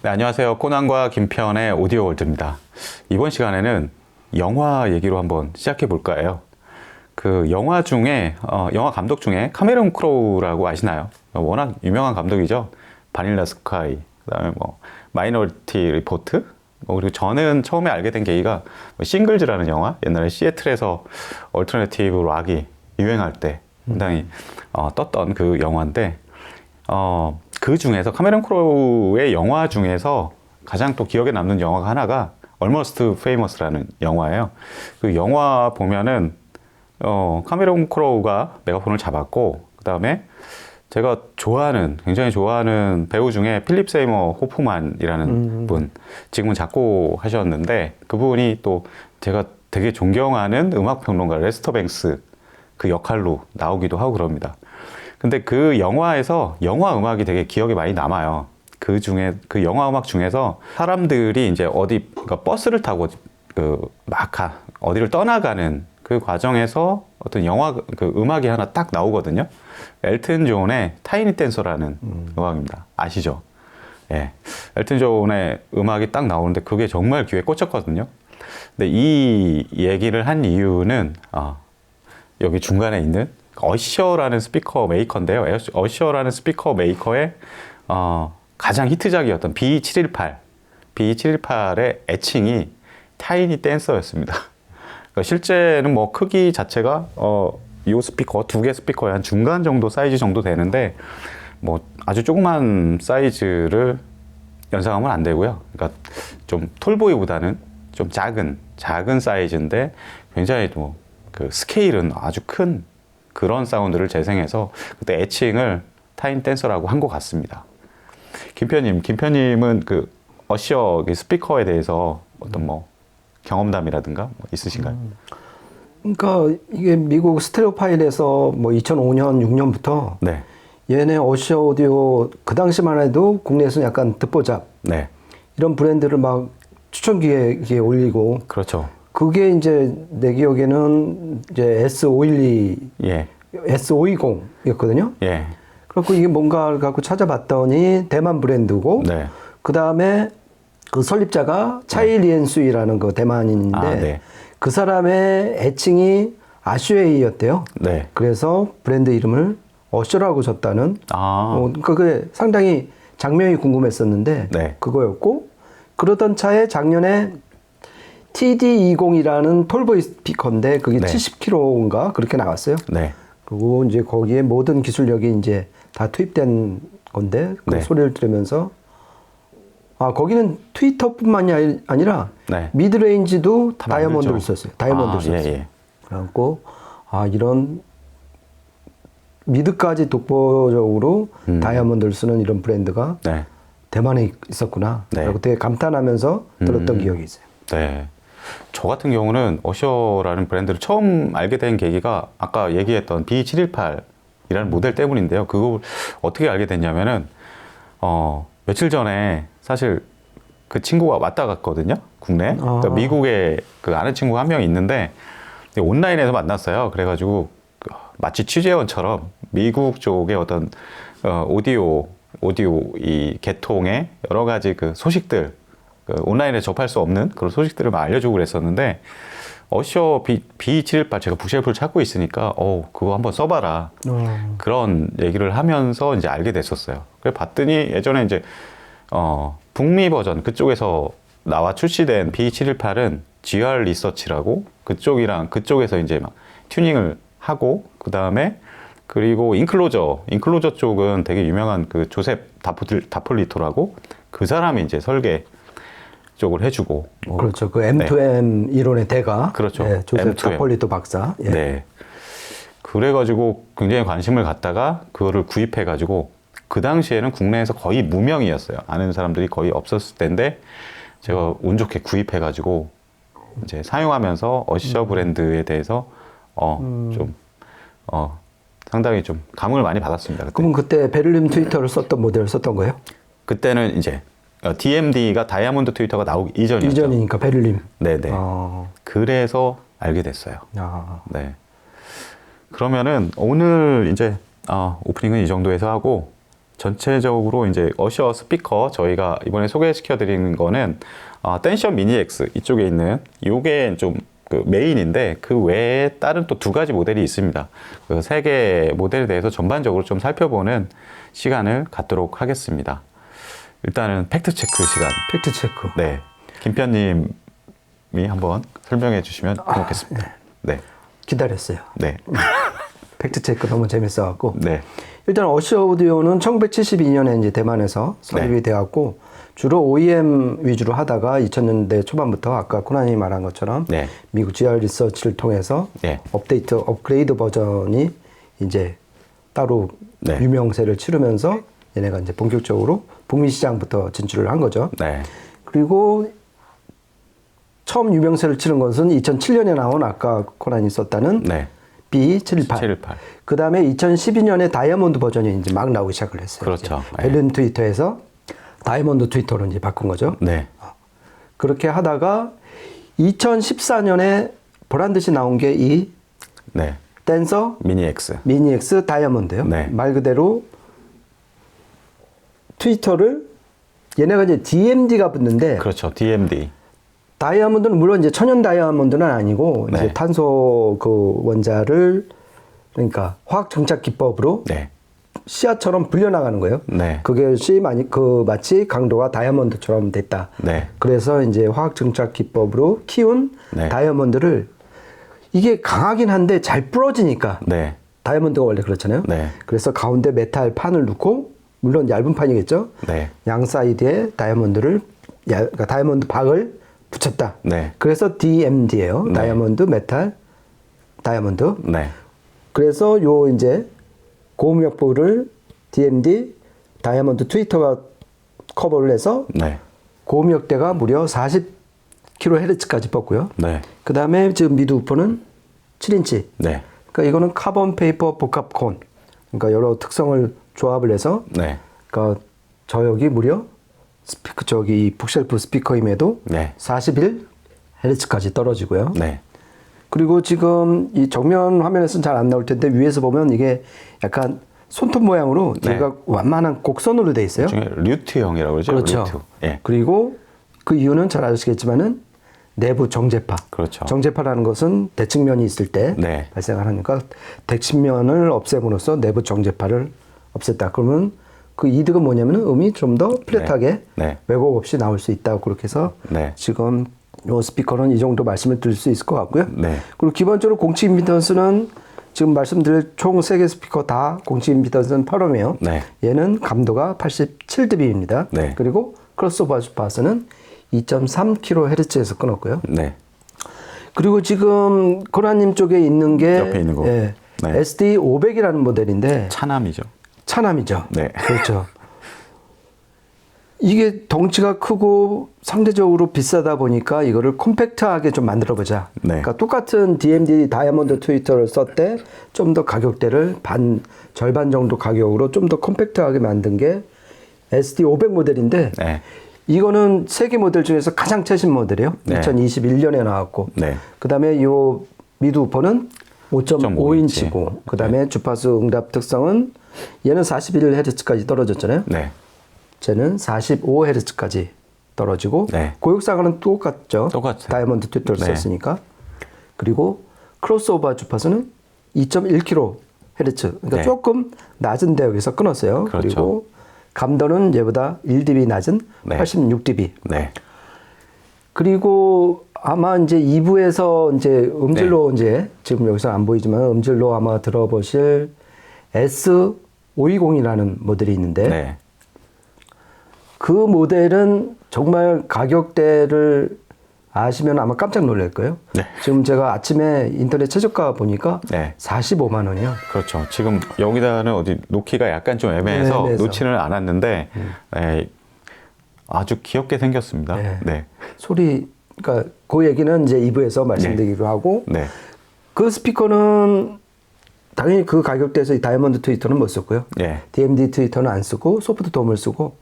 네, 안녕하세요. 코난과 김편의 오디오 월드입니다. 이번 시간에는 영화 얘기로 한번 시작해 볼까 해요. 그 영화 중에 영화 감독 중에 카메론 크로우라고 아시나요? 워낙 유명한 감독이죠. 바닐라 스카이, 그다음에 뭐 마이너리티 리포트. 그리고 저는 처음에 알게 된 계기가 싱글즈라는 영화, 옛날에 시애틀에서 얼터내티브 락이 유행할 때 상당히 떴던 그 영화인데, 그 중에서 카메론 크로우의 영화 중에서 가장 또 기억에 남는 영화가 하나가 Almost Famous라는 영화예요. 그 영화 보면은 카메론 크로우가 메가폰을 잡았고, 그 다음에 제가 굉장히 좋아하는 배우 중에 필립 세이머 호프만이라는 분, 지금은 작곡하셨는데, 그분이 또 제가 되게 존경하는 음악평론가 레스터 뱅스 그 역할로 나오기도 하고 그럽니다. 근데 그 영화에서 영화 음악이 되게 기억에 많이 남아요. 그 중에, 그 영화 음악 중에서 사람들이 이제 그러니까 버스를 타고 어디를 떠나가는 그 과정에서 어떤 영화 그 음악이 하나 딱 나오거든요. 엘튼 존의 타이니 댄서라는 음악입니다. 아시죠? 예. 엘튼 존의 음악이 딱 나오는데 그게 정말 귀에 꽂혔거든요. 근데 이 얘기를 한 이유는 여기 중간에 있는 어셔라는 스피커 메이커인데요. 어셔라는 스피커 메이커의 가장 히트작이었던 B718의 애칭이 타이니 댄서였습니다. 그러니까 실제는 뭐 크기 자체가 이 스피커, 두 개 스피커의 한 중간 정도 사이즈 정도 되는데, 뭐 아주 조그만 사이즈를 연상하면 안 되고요. 그러니까 좀 톨보이보다는 좀 작은 사이즈인데 굉장히 또 그 스케일은 아주 큰 그런 사운드를 재생해서 그때 애칭을 타인 댄서라고 한 것 같습니다. 김편님은 그 어셔 스피커에 대해서 어떤 뭐 경험담이라든가 뭐 있으신가요? 그러니까 이게 미국 스테레오파일에서 뭐 2005년, 6년부터 네. 얘네 어셔 오디오 그 당시만 해도 국내에서는 약간 듣보잡 네. 이런 브랜드를 막 추천 기획에 올리고, 그렇죠. 그게 이제 내 기억에는 이제 S512, 예. S520이었거든요. 예. 그래서 이게 뭔가를 갖고 찾아봤더니 대만 브랜드고, 네. 그 다음에 그 설립자가 차이 리엔수이라는 그 대만인인데, 네. 그 사람의 애칭이 아슈웨이였대요. 네. 그래서 브랜드 이름을 어셔라고 줬다는, 그게 상당히 장면이 궁금했었는데, 네. 그거였고, 그러던 차에 작년에 TD20이라는 톨보이 스피커인데, 그게 네. 70kg인가? 그렇게 나왔어요. 네. 그리고 이제 거기에 모든 기술력이 이제 다 투입된 건데, 그 네. 소리를 들으면서, 거기는 트위터뿐만이 아니라, 네. 미드레인지도 다이아몬드를 썼어요. 다이아몬드를 썼어요. 예. 그래갖고, 이런, 미드까지 독보적으로 다이아몬드를 쓰는 이런 브랜드가 네. 대만에 있었구나. 네. 그리고 되게 감탄하면서 들었던 기억이 있어요. 네. 저 같은 경우는 어셔라는 브랜드를 처음 알게 된 계기가 아까 얘기했던 B718이라는 모델 때문인데요. 그걸 어떻게 알게 됐냐면은, 며칠 전에 사실 그 친구가 왔다 갔거든요. 국내. 그러니까 미국에 그 아는 친구가 한 명 있는데, 온라인에서 만났어요. 그래가지고 마치 취재원처럼 미국 쪽의 어떤 오디오 이 계통의 여러 가지 그 소식들, 온라인에 접할 수 없는 그런 소식들을 막 알려주고 그랬었는데, 어셔 B718 제가 북쉘프를 찾고 있으니까 그거 한번 써봐라, 그런 얘기를 하면서 이제 알게 됐었어요. 그래 봤더니 예전에 이제 북미 버전 그쪽에서 나와 출시된 B718은 GR 리서치라고 그쪽에서 이제 막 튜닝을 하고, 그 다음에 그리고 인클로저 쪽은 되게 유명한 그 조셉 다폴리토라고 그 사람이 이제 설계 쪽을 해주고. 그렇죠. 그 M2M 이론의 대가. 그렇죠. 네, 조셉 M2M. 다폴리토 박사. 예. 네. 그래가지고 굉장히 관심을 갖다가 그거를 구입해가지고, 그 당시에는 국내에서 거의 무명이었어요. 아는 사람들이 거의 없었을 때인데 제가 운 좋게 구입해가지고 이제 사용하면서 어셔 브랜드에 대해서 상당히 좀 감흥을 많이 받았습니다. 그럼 그때 베를린 트위터를 썼던 모델을 썼던 거예요? 그때는 이제 DMD가 다이아몬드 트위터가 나오기 이전이었죠. 이전이니까 베를린. 네네. 그래서 알게 됐어요. 네. 그러면은 오늘 이제 오프닝은 이 정도에서 하고, 전체적으로 이제 어셔 스피커 저희가 이번에 소개시켜 드리는 거는 댄션 미니 X 이쪽에 있는 요게 좀 그 메인인데 그 외에 다른 또 두 가지 모델이 있습니다. 그 세 개 모델에 대해서 전반적으로 좀 살펴보는 시간을 갖도록 하겠습니다. 일단은 팩트 체크 시간. 팩트 체크. 네, 김편님이 한번 설명해 주시면 고맙겠습니다. 네, 기다렸어요. 네, 팩트 체크 너무 재밌어갖고. 네, 일단 어셔 오디오는 1972년에 이제 대만에서 설립이 되었고 주로 OEM 위주로 하다가 2000년대 초반부터 아까 코난이 말한 것처럼 네. 미국 GR 리서치를 통해서 네. 업그레이드 버전이 이제 따로 네. 유명세를 치르면서 얘네가 이제 본격적으로 북미 시장부터 진출을 한 거죠. 네, 그리고 처음 유명세를 치른 것은 2007년에 나온 아까 코난이 썼다는 네. B718. 718. 그 다음에 2012년에 다이아몬드 버전이 이제 막 나오기 시작을 했어요. 그렇죠. 이제 벨린 트위터에서 다이아몬드 트위터로 이제 바꾼 거죠. 네, 그렇게 하다가 2014년에 보란 듯이 나온 게 이 네. 댄서 미니 X. 미니 X 다이아몬드예요. 네. 말 그대로 트위터를 얘네가 이제 DMD가 붙는데 그렇죠. DMD. 다이아몬드는 물론 이제 천연 다이아몬드는 아니고 네. 이제 탄소 그 원자를 그러니까 화학 정착 기법으로 네, 씨앗처럼 불려나가는 거예요. 네. 그것이 마치 강도가 다이아몬드처럼 됐다. 네. 그래서 이제 화학 정착 기법으로 키운 네. 다이아몬드를 이게 강하긴 한데 잘 부러지니까 네, 다이아몬드가 원래 그렇잖아요. 네. 그래서 가운데 메탈 판을 넣고 물론 얇은 판이겠죠. 네. 양 사이드에 그러니까 다이아몬드 박을 붙였다. 네. 그래서 DMD예요. 네. 다이아몬드 메탈 다이아몬드. 네. 그래서 요 이제 고음역부를 DMD 다이아몬드 트위터가 커버를 해서 네. 고음역대가 무려 40kHz까지 뻗고요. 네. 그 다음에 지금 미드 우퍼는 7인치. 네. 그러니까 이거는 카본 페이퍼 복합콘. 그러니까 여러 특성을 조합을 해서 네. 그러니까 저역이 무려 저기 북쉘프 스피커임에도 네. 41Hz까지 떨어지고요. 네. 그리고 지금 이 정면 화면에서는 잘 안 나올 텐데 위에서 보면 이게 약간 손톱 모양으로 네. 뒤가 완만한 곡선으로 돼 있어요. 중에 류트형이라고 그러죠. 그렇죠. 류트. 예. 그리고 그 이유는 잘 아시겠지만은 내부 정제파. 그렇죠. 정제파라는 것은 대칭면이 있을 때 네. 발생하니까 대칭면을 없애므로써 내부 정제파를 없앴다. 그러면 그 이득은 뭐냐면은 음이 좀 더 플랫하게 네. 네. 왜곡 없이 나올 수 있다고 그렇게 해서 네. 지금 요 스피커는 이 정도 말씀을 드릴 수 있을 것 같고요. 네. 그리고 기본적으로 공치 임피던스는 지금 말씀드릴 총 3개 스피커 다 공치 임피던스는 8ohm이에요. 네. 얘는 감도가 87dB입니다. 네. 그리고 크로스오버 주파수는 2.3kHz에서 끊었고요. 네. 그리고 지금 코나님 쪽에 있는 게 옆에 있는 거. 예, 네. SD500이라는 모델인데 차남이죠. 차남이죠. 네. 그렇죠. 이게 덩치가 크고 상대적으로 비싸다 보니까 이거를 콤팩트하게 좀 만들어 보자. 네. 그러니까 똑같은 DMD 다이아몬드 트위터를 썼대 좀 더 가격대를 절반 정도 가격으로 좀 더 콤팩트하게 만든 게 SD500 모델인데 네. 이거는 세계 모델 중에서 가장 최신 모델이에요. 네. 2021년에 나왔고. 네. 그다음에 요 미드 우퍼는 5.5인치고 그다음에 주파수 응답 특성은 얘는 41Hz까지 떨어졌잖아요. 네. 쟤는 45Hz까지 떨어지고 네. 고역사각은 똑같죠. 똑같아요. 다이아몬드 트위터를 네. 썼으니까. 그리고 크로스오버 주파수는 2.1kHz. 그러니까 네. 조금 낮은데 여기서 끊었어요. 그렇죠. 그리고 감도는 얘보다 1dB 낮은 네. 86dB. 네. 그리고 아마 이제 2부에서 이제 음질로 이제 지금 여기서 안 보이지만 음질로 아마 들어보실 S520이라는 모델이 있는데 네. 그 모델은 정말 가격대를 아시면 아마 깜짝 놀랄 거예요. 네. 지금 제가 아침에 인터넷 최저가 보니까 네. 45만 원이요. 그렇죠. 지금 여기다는 어디 놓기가 약간 좀 애매해서 애매해서. 놓지는 않았는데 네, 아주 귀엽게 생겼습니다. 네. 네. 소리, 그러니까 그 얘기는 이제 2부에서 말씀드리기로 하고 네. 그 스피커는 당연히 그 가격대에서 이 다이아몬드 트위터는 못 썼고요. 네. DMD 트위터는 안 쓰고 소프트 돔을 쓰고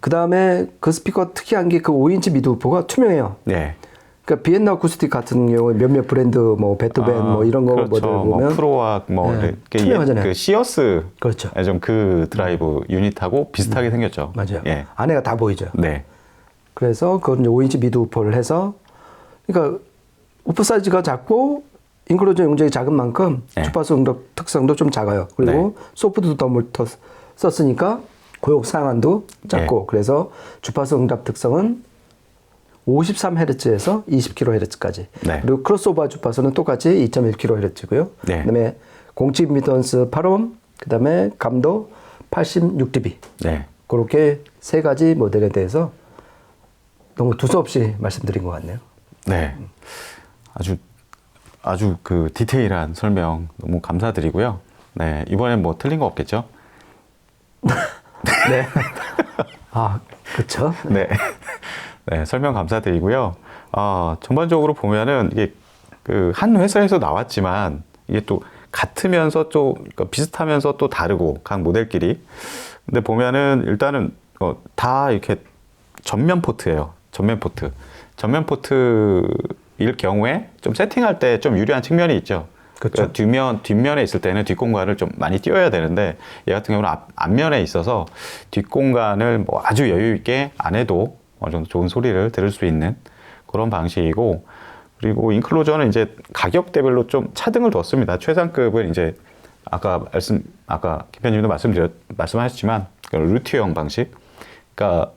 그 다음에 그 스피커 특이한 게 그 5인치 미드 우퍼가 투명해요. 네. 그러니까 비엔나 어쿠스틱 같은 경우에 몇몇 브랜드 뭐 베토벤 뭐 이런 거 그렇죠. 모델 보면 뭐 프로와 뭐 네, 이렇게 투명하잖아요. 그 시어스 그렇죠. 좀 그 드라이브 유닛하고 비슷하게 생겼죠. 맞아요. 예. 안에가 다 보이죠. 네. 그래서 그건 이제 5인치 미드 우퍼를 해서 그러니까 우퍼 사이즈가 작고 인클로저 용적이 작은 만큼 네. 주파수 응답 특성도 좀 작아요. 그리고 소프트 더블터 썼으니까 고역 상한도 작고 그래서 주파수 응답 특성은 53Hz에서 20kHz까지. 네. 그리고 크로스오버 주파수는 똑같이 2.1kHz고요. 네. 그다음에 공치 임피던스 8옴, 그다음에 감도 86dB. 네. 그렇게 세 가지 모델에 대해서 너무 두서없이 말씀드린 것 같네요. 네. 아주 그 디테일한 설명 너무 감사드리고요. 네. 이번엔 뭐 틀린 거 없겠죠? 네. 아, 그렇죠. 네. 네, 설명 감사드리고요. 전반적으로 보면은 이게 그 한 회사에서 나왔지만 이게 또 같으면서 또 그러니까 비슷하면서 또 다르고 각 모델끼리. 근데 보면은 일단은 다 이렇게 전면 포트예요. 전면 포트. 전면 포트일 경우에 좀 세팅할 때 좀 유리한 측면이 있죠. 그렇죠. 그러니까 뒷면에 있을 때는 뒷공간을 좀 많이 띄워야 되는데 얘 같은 경우는 앞면에 있어서 뒷공간을 뭐 아주 여유 있게 안 해도 어느 정도 좋은 소리를 들을 수 있는 그런 방식이고, 그리고 인클로저는 이제 가격대별로 좀 차등을 뒀습니다. 최상급은 이제 아까 김편님도 말씀하셨지만 그 루트형 방식. 그러니까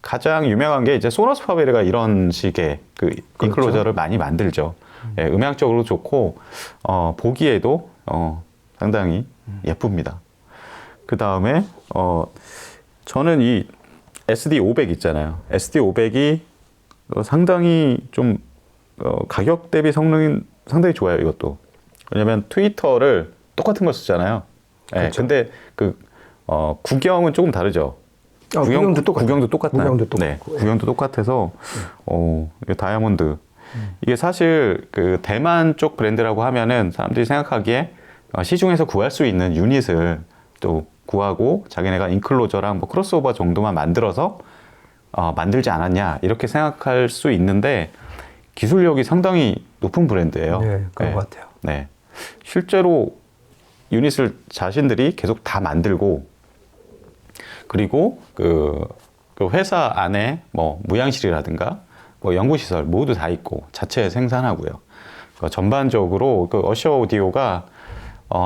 가장 유명한 게 이제 소너스 파베르가 이런 식의 그 인클로저를 많이 만들죠. 예, 음향적으로 좋고 보기에도 상당히 예쁩니다. 그 다음에 저는 이 SD500 있잖아요. SD500이 상당히 좀 가격 대비 성능이 상당히 좋아요. 이것도 왜냐면 트위터를 똑같은 걸 쓰잖아요. 예, 그렇죠. 근데 그 구경은 조금 다르죠. 구경도 똑같아요. 구경도 똑같나요? 구경도 똑같고. 네, 구경도 똑같아서 이게 다이아몬드 이게 사실 그 대만 쪽 브랜드라고 하면은 사람들이 생각하기에 시중에서 구할 수 있는 유닛을 또 구하고 자기네가 인클로저랑 뭐 크로스오버 정도만 만들어서 만들지 않았냐 이렇게 생각할 수 있는데 기술력이 상당히 높은 브랜드예요. 네, 그런 것 같아요. 네, 실제로 유닛을 자신들이 계속 다 만들고 그리고 그 회사 안에 뭐 무양실이라든가 뭐 연구시설 모두 다 있고 자체 생산하고요. 전반적으로 그 어셔 오디오가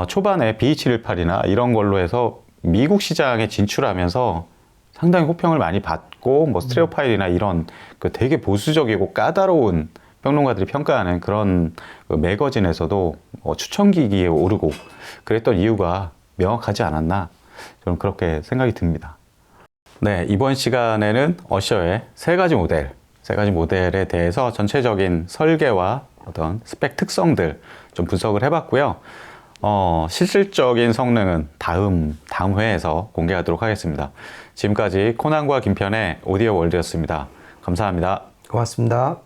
초반에 B718이나 이런 걸로 해서 미국 시장에 진출하면서 상당히 호평을 많이 받고 뭐 스테레오 파일이나 이런 그 되게 보수적이고 까다로운 평론가들이 평가하는 그런 그 매거진에서도 추천기기에 오르고 그랬던 이유가 명확하지 않았나 저는 그렇게 생각이 듭니다. 네, 이번 시간에는 어셔의 세 가지 모델에 대해서 전체적인 설계와 어떤 스펙 특성들 좀 분석을 해봤고요. 실질적인 성능은 다음 회에서 공개하도록 하겠습니다. 지금까지 코난과 김편의 오디오 월드였습니다. 감사합니다. 고맙습니다.